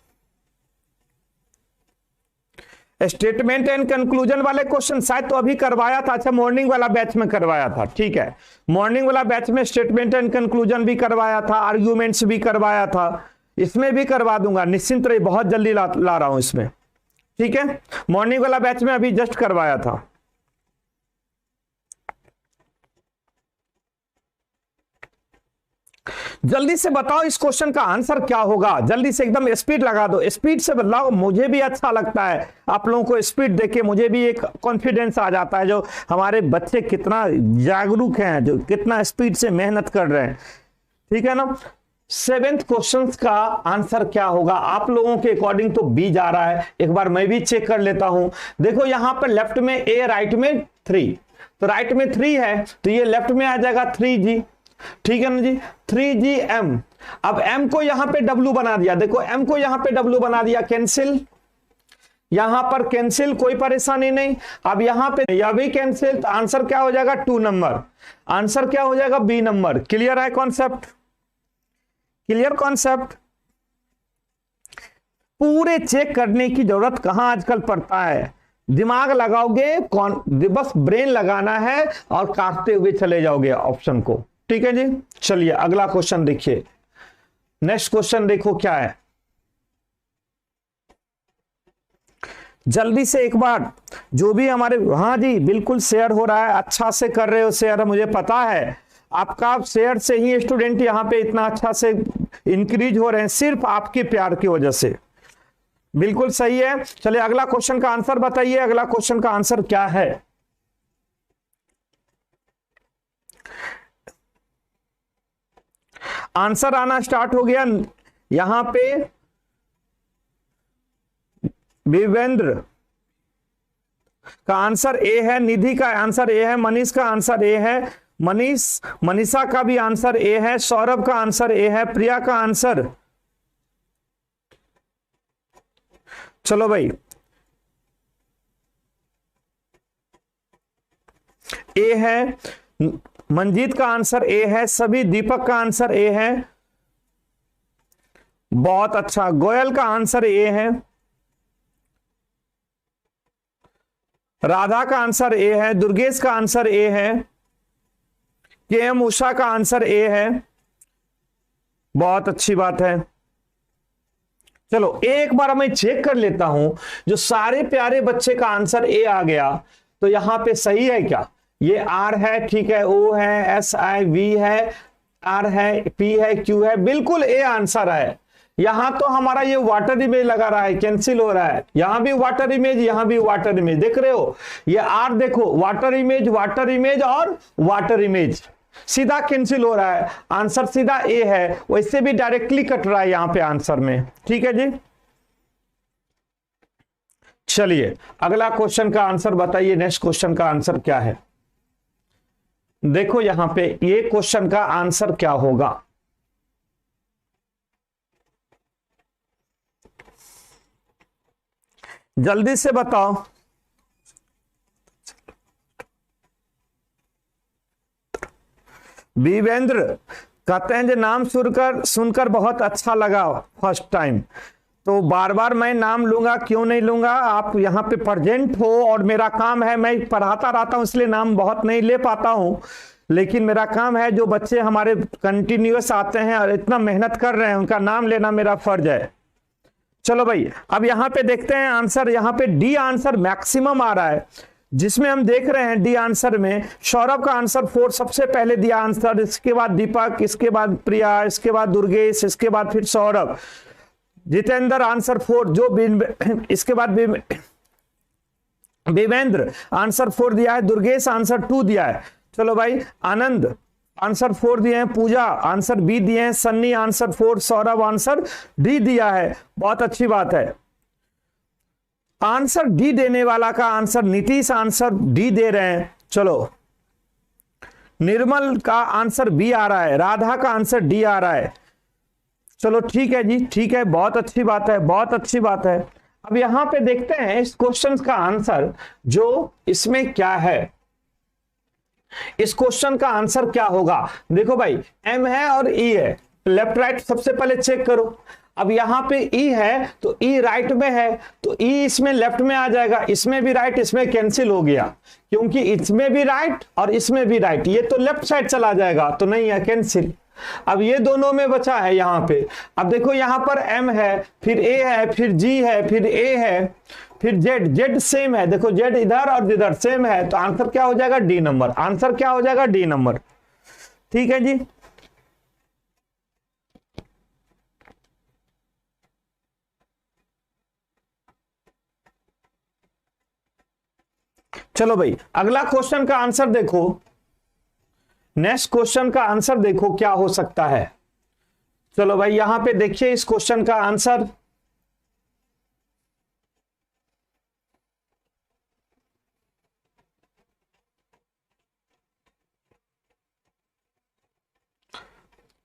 स्टेटमेंट एंड कंक्लूजन वाले क्वेश्चन शायद तो अभी करवाया था, अच्छा मॉर्निंग वाला बैच में करवाया था, ठीक है। मॉर्निंग वाला बैच में स्टेटमेंट एंड कंक्लूजन भी करवाया था, आर्ग्यूमेंट्स भी करवाया था, इसमें भी करवा दूंगा, निश्चिंत रहिए, बहुत जल्दी ला रहा हूं इसमें, ठीक है। मॉर्निंग वाला बैच में अभी जस्ट करवाया था। जल्दी से बताओ इस क्वेश्चन का आंसर क्या होगा, जल्दी से एकदम स्पीड लगा दो, स्पीड से बदलाओ, मुझे भी अच्छा लगता है आप लोगों को स्पीड देके, मुझे भी एक कॉन्फिडेंस आ जाता है, जो हमारे बच्चे कितना जागरूक हैं, जो कितना स्पीड से मेहनत कर रहे हैं, ठीक है ना। 7th क्वेश्चन का आंसर क्या होगा आप लोगों के अकॉर्डिंग, तो बी जा रहा है। एक बार मैं भी चेक कर लेता हूं। देखो यहां पर लेफ्ट में ए, राइट में 3, तो राइट में 3 है तो ये लेफ्ट में आ जाएगा 3G, ठीक है ना जी, 3GM। अब M को यहां पे W बना दिया, देखो M को यहां पे W बना दिया, कैंसिल, यहां पर कैंसिल, कोई परेशानी नहीं। अब यहां पे यह भी कैंसिल, तो आंसर क्या हो जाएगा 2 नंबर, आंसर क्या हो जाएगा बी नंबर। क्लियर है कॉन्सेप्ट, क्लियर कॉन्सेप्ट। पूरे चेक करने की जरूरत कहां आजकल पड़ता है, दिमाग लगाओगे, बस ब्रेन लगाना है और काटते हुए चले जाओगे ऑप्शन को, ठीक है जी। चलिए अगला क्वेश्चन देखिए, नेक्स्ट क्वेश्चन देखो क्या है। जल्दी से एक बार जो भी हमारे, हाँ जी बिल्कुल शेयर हो रहा है, अच्छा से कर रहे हो शेयर, मुझे पता है आपका शेयर से ही स्टूडेंट यहां पे इतना अच्छा से इंक्रीज हो रहे हैं, सिर्फ आपके प्यार की वजह से, बिल्कुल सही है। चलिए अगला क्वेश्चन का आंसर बताइए, अगला क्वेश्चन का आंसर क्या है। आंसर आना स्टार्ट हो गया। यहां पे विवेंद्र का आंसर ए है, निधि का आंसर ए है, मनीष का आंसर ए है, मनीषा का भी आंसर ए है, सौरभ का आंसर ए है, प्रिया का आंसर, चलो भाई ए है, मंजीत का आंसर ए है, सभी दीपक का आंसर ए है, बहुत अच्छा, गोयल का आंसर ए है, राधा का आंसर ए है, दुर्गेश का आंसर ए है, के एम उषा का आंसर ए है, बहुत अच्छी बात है। चलो एक बार मैं चेक कर लेता हूं, जो सारे प्यारे बच्चे का आंसर ए आ गया, तो यहां पे सही है क्या? ये आर है, ठीक है, ओ है, एस आई वी है, आर है, पी है, क्यू है, बिल्कुल ए आंसर है। यहां तो हमारा ये वाटर इमेज लगा रहा है, कैंसिल हो रहा है, यहां भी वाटर इमेज, यहां भी वाटर इमेज, देख रहे हो, ये आर देखो, वाटर इमेज और वाटर इमेज, सीधा कैंसिल हो रहा है, आंसर सीधा ए है, वैसे भी डायरेक्टली कट रहा है यहां पे आंसर में, ठीक है जी। चलिए अगला क्वेश्चन का आंसर बताइए, नेक्स्ट क्वेश्चन का आंसर क्या है? देखो यहां पे ये क्वेश्चन का आंसर क्या होगा, जल्दी से बताओ। विवेंद्र कहते हैं जो नाम सुनकर बहुत अच्छा लगा फर्स्ट टाइम, तो बार बार मैं नाम लूंगा, क्यों नहीं लूंगा, आप यहाँ पे प्रेजेंट हो और मेरा काम है, मैं पढ़ाता रहता हूं इसलिए नाम बहुत नहीं ले पाता हूं, लेकिन मेरा काम है, जो बच्चे हमारे कंटिन्यूअस आते हैं और इतना मेहनत कर रहे हैं उनका नाम लेना मेरा फर्ज है। चलो भाई अब यहां पे देखते हैं आंसर, यहां पे डी आंसर मैक्सिमम आ रहा है, जिसमें हम देख रहे हैं डी आंसर में सौरभ का आंसर 4 सबसे पहले दिया आंसर, इसके बाद दीपक, इसके बाद प्रिया, इसके बाद दुर्गेश, इसके बाद फिर सौरभ, जितेंद्र आंसर 4, जो इसके बाद विवेंद्र आंसर 4 दिया है, दुर्गेश आंसर 2 दिया है। चलो भाई आनंद आंसर 4 दिए हैं, पूजा आंसर बी दिए हैं, Sunny answer 4, Saurabh answer D दिया है, बहुत अच्छी बात है। आंसर डी देने वाला का आंसर नीतीश आंसर डी दे रहे हैं। चलो निर्मल का आंसर बी आ रहा है, राधा का आंसर डी आ रहा है। चलो ठीक है जी, ठीक है, बहुत अच्छी बात है, बहुत अच्छी बात है। अब यहां पे देखते हैं इस क्वेश्चन का आंसर, जो इसमें क्या है, इस क्वेश्चन का आंसर क्या होगा। देखो भाई एम है और ई है, लेफ्ट राइट सबसे पहले चेक करो। अब यहां पे ई है तो ई राइट में है, तो ई इसमें लेफ्ट में आ जाएगा, इसमें भी राइट, इसमें कैंसिल हो गया, क्योंकि इसमें भी राइट और इसमें भी राइट, ये तो लेफ्ट साइड चला जाएगा, तो नहीं है, कैंसिल। अब ये दोनों में बचा है यहां पे। अब देखो यहां पर एम है, फिर ए है, फिर जी है, फिर ए है, फिर जेड, जेड सेम है, देखो जेड इधर और इधर सेम है, तो आंसर क्या हो जाएगा? डी नंबर, आंसर क्या हो जाएगा? डी नंबर, ठीक है जी। चलो भाई अगला क्वेश्चन का आंसर देखो, नेक्स्ट क्वेश्चन का आंसर देखो क्या हो सकता है। चलो भाई यहां पे देखिए इस क्वेश्चन का आंसर,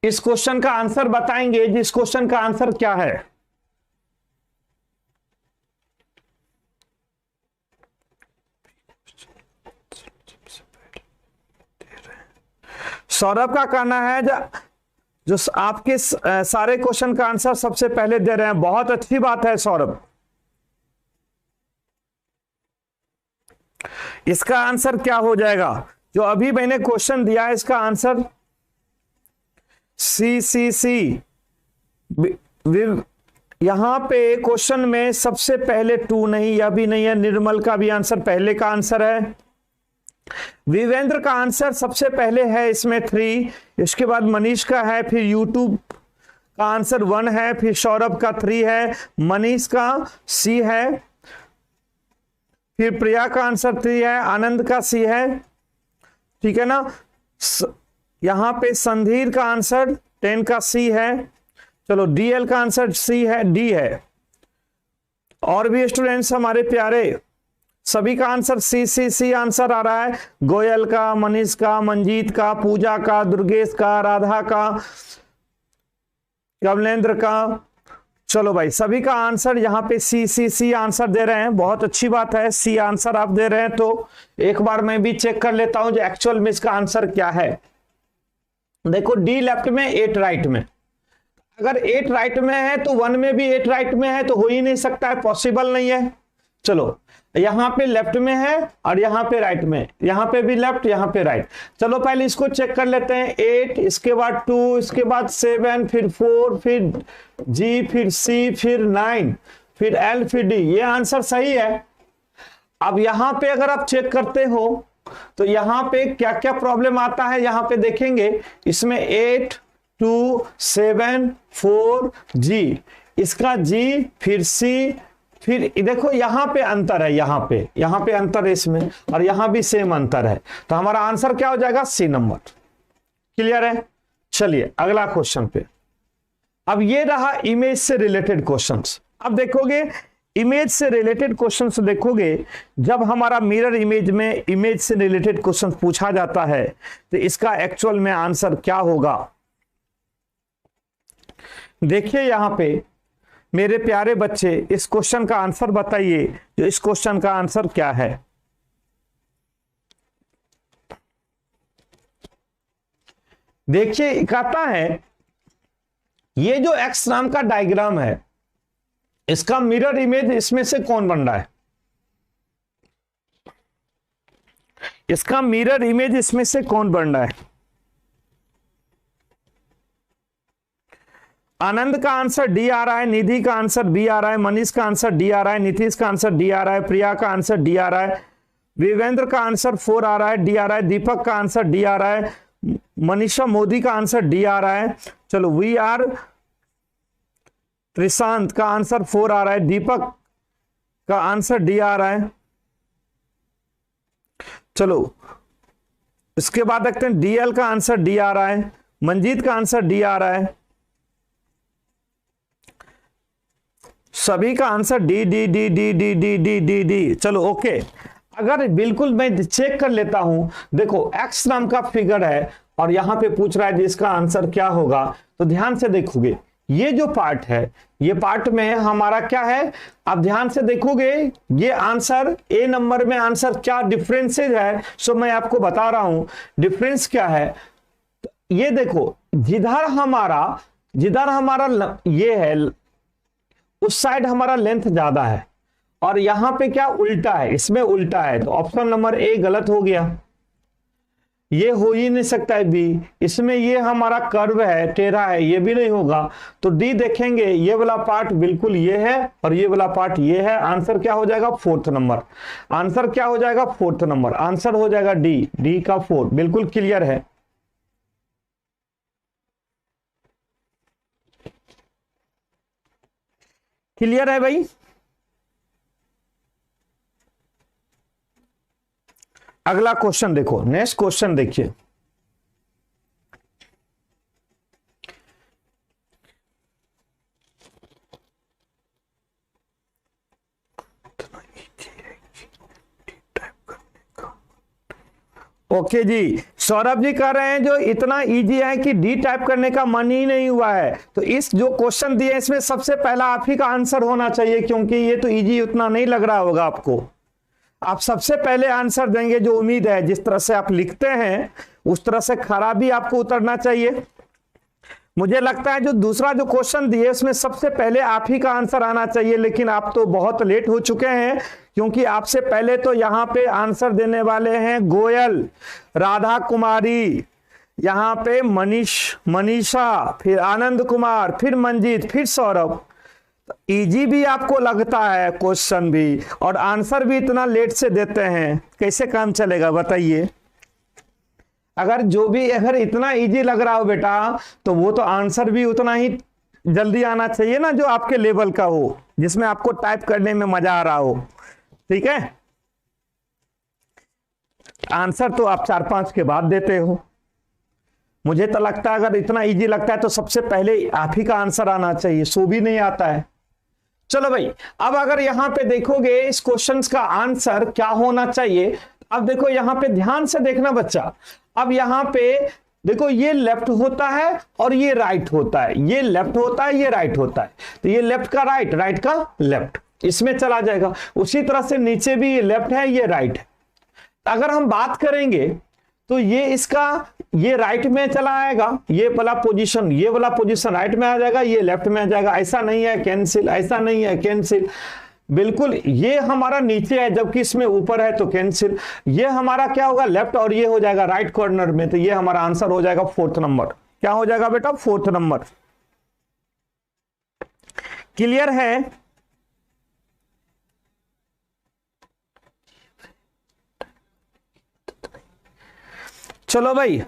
इस क्वेश्चन का आंसर बताएंगे, जिस क्वेश्चन का आंसर क्या है। सौरभ का कहना है जो आपके सारे क्वेश्चन का आंसर सबसे पहले दे रहे हैं, बहुत अच्छी बात है सौरभ। इसका आंसर क्या हो जाएगा? जो अभी मैंने क्वेश्चन दिया है इसका आंसर सी सी सी। यहां पे क्वेश्चन में सबसे पहले 2 नहीं, यह भी नहीं है, निर्मल का भी आंसर पहले का आंसर है, विवेंद्र का आंसर सबसे पहले है इसमें 3, इसके बाद मनीष का है, फिर यूट्यूब का आंसर 1 है, फिर सौरभ का 3 है, मनीष का सी है, फिर प्रिया का आंसर 3 है, आनंद का सी है, ठीक है ना। यहां पे संधीर का आंसर 10 का सी है। चलो डीएल का आंसर सी है, डी है। और भी स्टूडेंट्स हमारे प्यारे, सभी का answer C C C answer आ रहा है। गोयल का, मनीष का, मंजीत का, पूजा का, दुर्गेश का, राधा का, कमलेंद्र का। चलो भाई, सभी का आंसर यहाँ पे सी सी सी आंसर दे रहे हैं, बहुत अच्छी बात है। सी आंसर आप दे रहे हैं तो एक बार मैं भी चेक कर लेता हूं जो एक्चुअल में इसका आंसर क्या है। देखो डी लेफ्ट में 8 राइट में, अगर 8 राइट में है तो 1 में भी 8 राइट में है, तो हो ही नहीं सकता है, पॉसिबल नहीं है। चलो यहां पे लेफ्ट में है और यहां पे राइट में, यहां पे भी लेफ्ट, यहां पे राइट। चलो पहले इसको चेक कर लेते हैं। 8, इसके बाद 2, इसके बाद 7, फिर 4, फिर जी, फिर सी, फिर 9, फिर एल, फिर डी। ये आंसर सही है। अब यहां पे अगर आप चेक करते हो तो यहां पे क्या क्या प्रॉब्लम आता है, यहां पे देखेंगे। इसमें 8, 2, 7, 4 जी, इसका जी, फिर सी, फिर देखो यहां पे अंतर है, यहां पे अंतर है इसमें, और यहां भी सेम अंतर है। तो हमारा आंसर क्या हो जाएगा? सी नंबर। क्लियर है? चलिए अगला क्वेश्चन पे। अब ये रहा इमेज से रिलेटेड क्वेश्चंस। अब देखोगे इमेज से रिलेटेड क्वेश्चंस देखोगे, जब हमारा मिरर इमेज में इमेज से रिलेटेड क्वेश्चन पूछा जाता है तो इसका एक्चुअल में आंसर क्या होगा। देखिए यहां पे मेरे प्यारे बच्चे, इस क्वेश्चन का आंसर बताइए, जो इस क्वेश्चन का आंसर क्या है। देखिए कहता है ये जो एक्स नाम का डायग्राम है, इसका मिरर इमेज इसमें से कौन बन रहा है? इसका मिरर इमेज इसमें से कौन बन रहा है? आनंद का आंसर डी आ रहा है, निधि का आंसर बी आ रहा है, मनीष का आंसर डी आ रहा है, नीतीश का आंसर डी आ रहा है, प्रिया का आंसर डी आ रहा है, विवेंद्र का आंसर 4 आ रहा है, डी आ रहा है, दीपक का आंसर डी आ रहा है, मनीषा मोदी का आंसर डी आ रहा है। चलो वी आर त्रिशांत का आंसर 4 आ रहा है, दीपक का आंसर डी आ रहा है। चलो इसके बाद देखते हैं डीएल का आंसर डी आ रहा है, मंजीत का आंसर डी आ रहा है, सभी का answer D D D D D D D D D. चलो ओके, अगर बिल्कुल मैं चेक कर लेता हूं, देखो एक्स नाम का फिगर है और यहां पे पूछ रहा है जिसका आंसर क्या होगा, तो ध्यान से देखोगे ये जो पार्ट है, ये पार्ट में हमारा क्या है, आप ध्यान से देखोगे ये आंसर ए नंबर में आंसर क्या डिफरेंसेज है। सो मैं आपको बता रहा हूं डिफरेंस क्या है। ये देखो जिधर हमारा ये है, उस साइड हमारा लेंथ ज्यादा है, और यहां पे क्या उल्टा है, इसमें उल्टा है, तो ऑप्शन नंबर ए गलत हो गया। ये हो ही नहीं सकता है बी, इसमें ये हमारा कर्व है, टेढ़ा है, ये भी नहीं होगा। तो डी देखेंगे, ये वाला पार्ट बिल्कुल ये है और ये वाला पार्ट ये है। आंसर क्या हो जाएगा? 4th number. आंसर क्या हो जाएगा? 4th number. आंसर हो जाएगा डी, डी का 4। बिल्कुल क्लियर है। क्लियर है भाई? अगला क्वेश्चन देखो, नेक्स्ट क्वेश्चन देखिए। ओके जी, सौरभ जी कह रहे हैं जो इतना इजी है कि डी टाइप करने का मन ही नहीं हुआ है। तो इस जो क्वेश्चन दिए इसमें सबसे पहला आप ही का आंसर होना चाहिए, क्योंकि ये तो इजी उतना नहीं लग रहा होगा आपको। आप सबसे पहले आंसर देंगे, जो उम्मीद है जिस तरह से आप लिखते हैं उस तरह से खराबी आपको उतरना चाहिए। मुझे लगता है जो दूसरा जो क्वेश्चन दिए उसमें सबसे पहले आप ही का आंसर आना चाहिए, लेकिन आप तो बहुत लेट हो चुके हैं, क्योंकि आपसे पहले तो यहाँ पे आंसर देने वाले हैं गोयल, राधा कुमारी, यहाँ पे मनीषा, फिर आनंद कुमार, फिर मंजीत, फिर सौरभ। इजी भी आपको लगता है क्वेश्चन भी, और आंसर भी इतना लेट से देते हैं, कैसे काम चलेगा बताइए। अगर इतना इजी लग रहा हो बेटा, तो वो तो आंसर भी उतना ही जल्दी आना चाहिए ना, जो आपके लेवल का हो, जिसमें आपको टाइप करने में मजा आ रहा हो। ठीक है, आंसर तो आप 4-5 के बाद देते हो। मुझे तो लगता है अगर इतना इजी लगता है तो सबसे पहले आप ही का आंसर आना चाहिए, सो भी नहीं आता है। चलो भाई, अब अगर यहां पे देखोगे इस क्वेश्चन का आंसर क्या होना चाहिए, अब देखो यहां पे ध्यान से देखना बच्चा, अब यहां पे देखो ये लेफ्ट होता है और ये राइट होता है, ये लेफ्ट होता है, ये राइट होता है, तो ये लेफ्ट का राइट, राइट का लेफ्ट, इसमें चला जाएगा। उसी तरह से नीचे भी ये लेफ्ट है, ये राइट है। अगर हम बात करेंगे तो ये इसका ये राइट में चला आएगा, ये वाला पोजीशन, ये वाला पोजीशन राइट में आ जाएगा, ये लेफ्ट में आ जाएगा। ऐसा नहीं है कैंसिल, ऐसा नहीं है कैंसिल, बिल्कुल ये हमारा नीचे है जबकि इसमें ऊपर है तो कैंसिल। ये हमारा क्या होगा, लेफ्ट, और ये हो जाएगा राइट कॉर्नर में, तो ये हमारा आंसर हो जाएगा 4th नंबर। क्या हो जाएगा बेटा, 4th नंबर। क्लियर है? चलो भाई,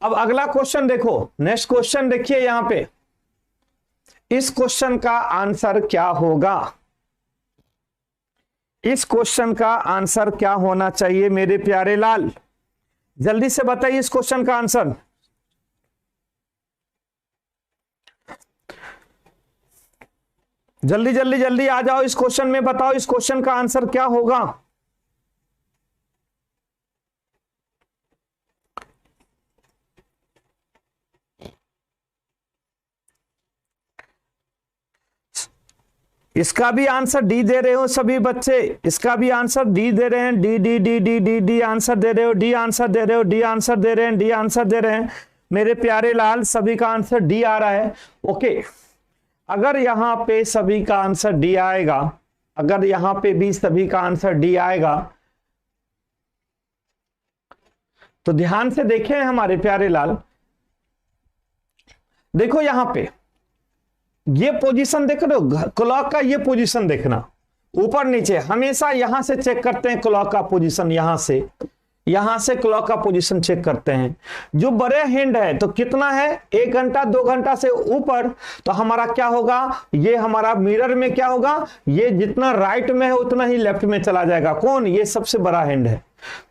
अब अगला क्वेश्चन देखो, नेक्स्ट क्वेश्चन देखिए यहां पे, इस क्वेश्चन का आंसर क्या होगा, इस क्वेश्चन का आंसर क्या होना चाहिए मेरे प्यारे लाल, जल्दी से बताइए इस क्वेश्चन का आंसर। जल्दी जल्दी जल्दी आ जाओ, इस क्वेश्चन में बताओ इस क्वेश्चन का आंसर क्या होगा। इसका भी आंसर डी दे रहे हो सभी बच्चे, इसका भी आंसर डी दे रहे हैं, D D D D D D answer दे रहे हो, डी आंसर दे रहे हो, डी आंसर दे रहे हैं, डी आंसर दे रहे हैं मेरे प्यारे लाल, सभी का आंसर डी आ रहा है। ओके, अगर यहां पे सभी का आंसर डी आएगा, अगर यहां पे भी सभी का आंसर डी आएगा तो ध्यान से देखें हमारे प्यारे लाल, देखो यहां पे ये पोजीशन देख रहे हो, क्लॉक का ये पोजीशन देखना, ऊपर नीचे हमेशा यहां से चेक करते हैं क्लॉक का पोजीशन, यहां से क्लॉक का पोजीशन चेक करते हैं। जो बड़े हैंड है तो कितना है, 1 घंटा 2 घंटा से ऊपर, तो हमारा क्या होगा, ये हमारा मिरर में क्या होगा, ये जितना राइट में है उतना ही लेफ्ट में चला जाएगा। कौन, ये सबसे बड़ा हैंड है,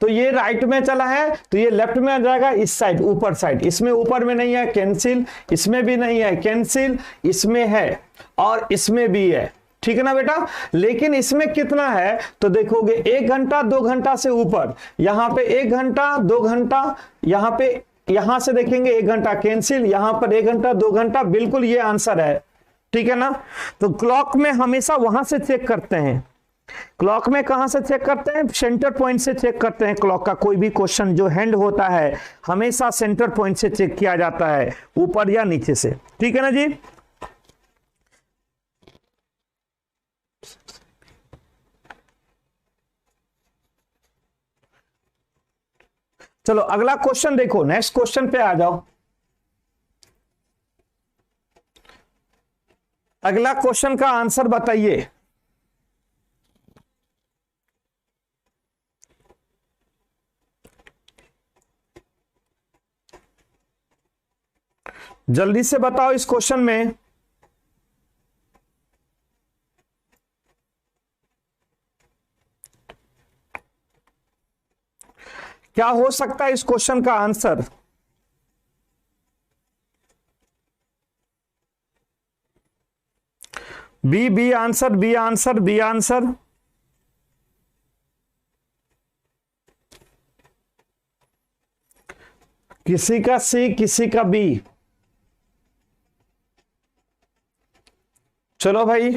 तो ये राइट में चला है तो ये लेफ्ट में आ जाएगा, इस साइड ऊपर साइड, इसमें ऊपर में नहीं है कैंसिल, इसमें भी नहीं है कैंसिल, इसमें है और इसमें भी है, ठीक है ना बेटा। लेकिन इसमें कितना है तो देखोगे 1 घंटा 2 घंटा से ऊपर, यहां पे 1 घंटा 2 घंटा, यहां पे यहां से देखेंगे 1 घंटा कैंसिल, यहां पर 1 घंटा 2 घंटा, बिल्कुल ये आंसर है, ठीक है ना। तो क्लॉक में हमेशा वहां से चेक करते हैं, क्लॉक में कहां से चेक करते हैं, सेंटर पॉइंट से चेक करते हैं। क्लॉक का कोई भी क्वेश्चन जो हैंड होता है हमेशा सेंटर पॉइंट से चेक किया जाता है, ऊपर या नीचे से, ठीक है ना जी। चलो अगला क्वेश्चन देखो, नेक्स्ट क्वेश्चन पे आ जाओ। अगला क्वेश्चन का आंसर बताइए। जल्दी से बताओ इस क्वेश्चन में, क्या हो सकता है इस क्वेश्चन का answer. B answer, B answer, B answer, किसी का सी, किसी का बी। चलो भाई,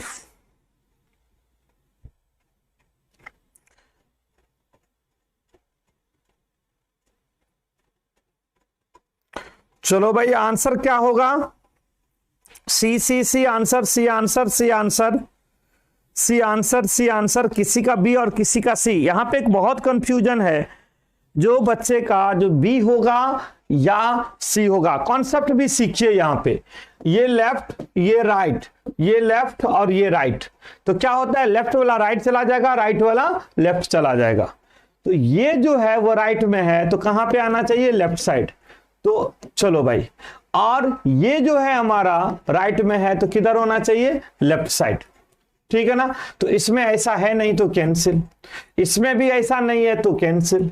चलो भाई आंसर क्या होगा, C C C answer, C answer, C answer, C answer, C answer, किसी का बी और किसी का सी। यहां पे एक बहुत कंफ्यूजन है, जो बच्चे का जो बी होगा या सी होगा, कॉन्सेप्ट भी सीखिए। यहां पे ये लेफ्ट, ये राइट, ये लेफ्ट और ये राइट, तो क्या होता है, लेफ्ट वाला राइट चला जाएगा, राइट वाला लेफ्ट चला जाएगा। तो ये जो है वो राइट में है तो कहां पे आना चाहिए, लेफ्ट साइड। तो चलो भाई, और ये जो है हमारा राइट में है तो किधर होना चाहिए, लेफ्ट साइड, ठीक है ना। तो इसमें ऐसा है नहीं तो कैंसिल, इसमें भी ऐसा नहीं है तो कैंसिल।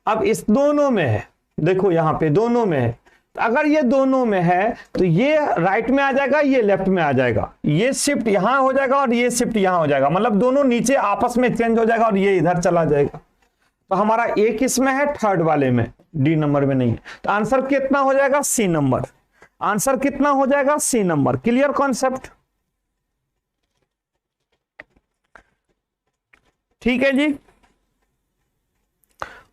अब इस दोनों में है, देखो यहां पे दोनों में है, अगर ये दोनों में है तो ये राइट में आ जाएगा, ये लेफ्ट में आ जाएगा, ये शिफ्ट यहां हो जाएगा और ये शिफ्ट यहां हो जाएगा, मतलब दोनों नीचे आपस में चेंज हो जाएगा और ये इधर चला जाएगा। तो हमारा ए किस में है, थर्ड वाले में, डी नंबर में नहीं है। तो आंसर कितना हो जाएगा, सी नंबर। आंसर कितना हो जाएगा, सी नंबर। Clear concept? ठीक है जी।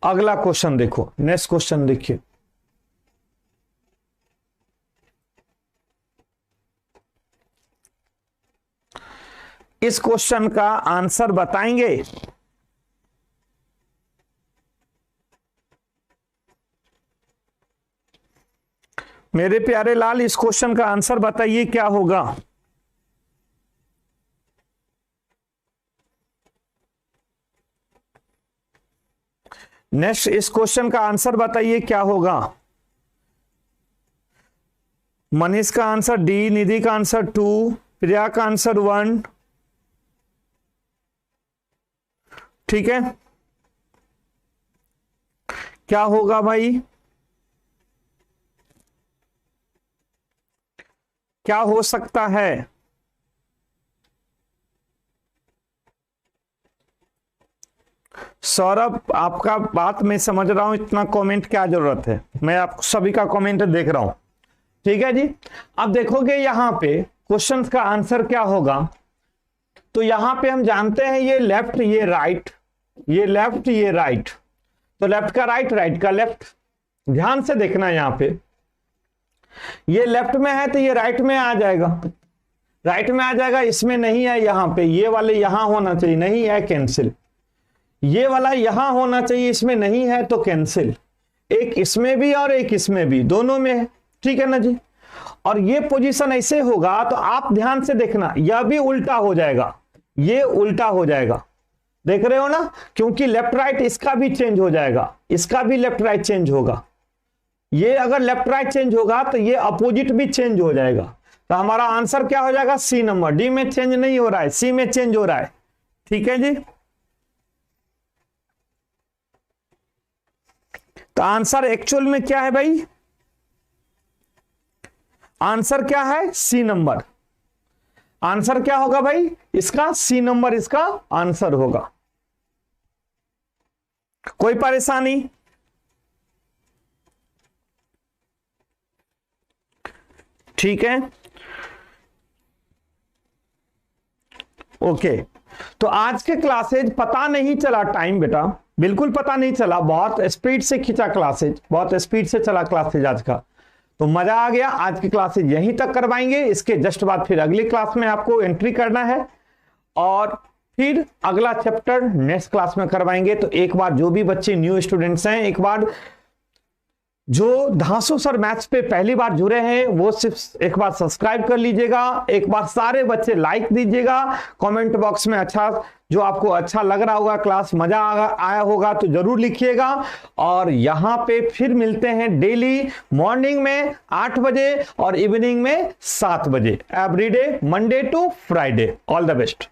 अगला क्वेश्चन देखो, नेक्स्ट क्वेश्चन देखिए। इस क्वेश्चन का आंसर बताएंगे। मेरे प्यारे लाल, इस क्वेश्चन का आंसर बताइए क्या होगा। नेक्स्ट, इस क्वेश्चन का आंसर बताइए क्या होगा। मनीष का आंसर डी, निधि का आंसर 2, प्रिया का आंसर 1। ठीक है, क्या होगा भाई, क्या हो सकता है? सौरभ, आपका बात मैं समझ रहा हूं, इतना कमेंट क्या जरूरत है, मैं आप सभी का कमेंट देख रहा हूं। ठीक है जी। अब देखोगे यहां पे क्वेश्चन का आंसर क्या होगा। तो यहां पे हम जानते हैं ये लेफ्ट, ये राइट, ये लेफ्ट, ये राइट। तो लेफ्ट का राइट, राइट का लेफ्ट। ध्यान से देखना, यहां पे ये लेफ्ट में है तो ये राइट में आ जाएगा, राइट में आ जाएगा। इसमें नहीं है, यहां पे ये वाले यहां होना चाहिए, नहीं है, कैंसिल। ये वाला यहां होना चाहिए, इसमें नहीं है तो कैंसिल। एक इसमें भी और एक इसमें भी, दोनों में है। ठीक है ना जी। और ये पोजीशन ऐसे होगा तो आप ध्यान से देखना, यह भी उल्टा हो जाएगा, ये उल्टा हो जाएगा, देख रहे हो ना, क्योंकि लेफ्ट राइट इसका भी चेंज हो जाएगा, इसका भी लेफ्ट राइट चेंज होगा। ये अगर लेफ्ट राइट चेंज होगा तो ये अपोजिट भी चेंज हो जाएगा। तो हमारा आंसर क्या हो जाएगा, सी नंबर। डी में चेंज नहीं हो रहा है, सी में चेंज हो रहा है। ठीक है जी। तो आंसर एक्चुअल में क्या है भाई, आंसर क्या है, सी नंबर। आंसर क्या होगा भाई इसका, सी नंबर इसका आंसर होगा। कोई परेशानी? ठीक है, ओके। तो आज के क्लासेज पता नहीं चला टाइम बेटा, बिल्कुल पता नहीं चला, बहुत स्पीड से खींचा क्लासेज, बहुत स्पीड से चला क्लासेज आज का। तो मजा आ गया। आज की क्लासेज यहीं तक करवाएंगे, इसके जस्ट बाद फिर अगली क्लास में आपको एंट्री करना है और फिर अगला चैप्टर नेक्स्ट क्लास में करवाएंगे। तो एक बार जो भी बच्चे न्यू स्टूडेंट्स हैं, एक बार जो धांसू सर मैथ्स पे पहली बार जुड़े हैं वो सिर्फ एक बार सब्सक्राइब कर लीजिएगा, एक बार सारे बच्चे लाइक दीजिएगा, कमेंट बॉक्स में अच्छा जो आपको अच्छा लग रहा होगा, क्लास मजा आया होगा तो जरूर लिखिएगा। और यहाँ पे फिर मिलते हैं डेली मॉर्निंग में 8 बजे और इवनिंग में 7 बजे, everyday Monday to Friday. All the best.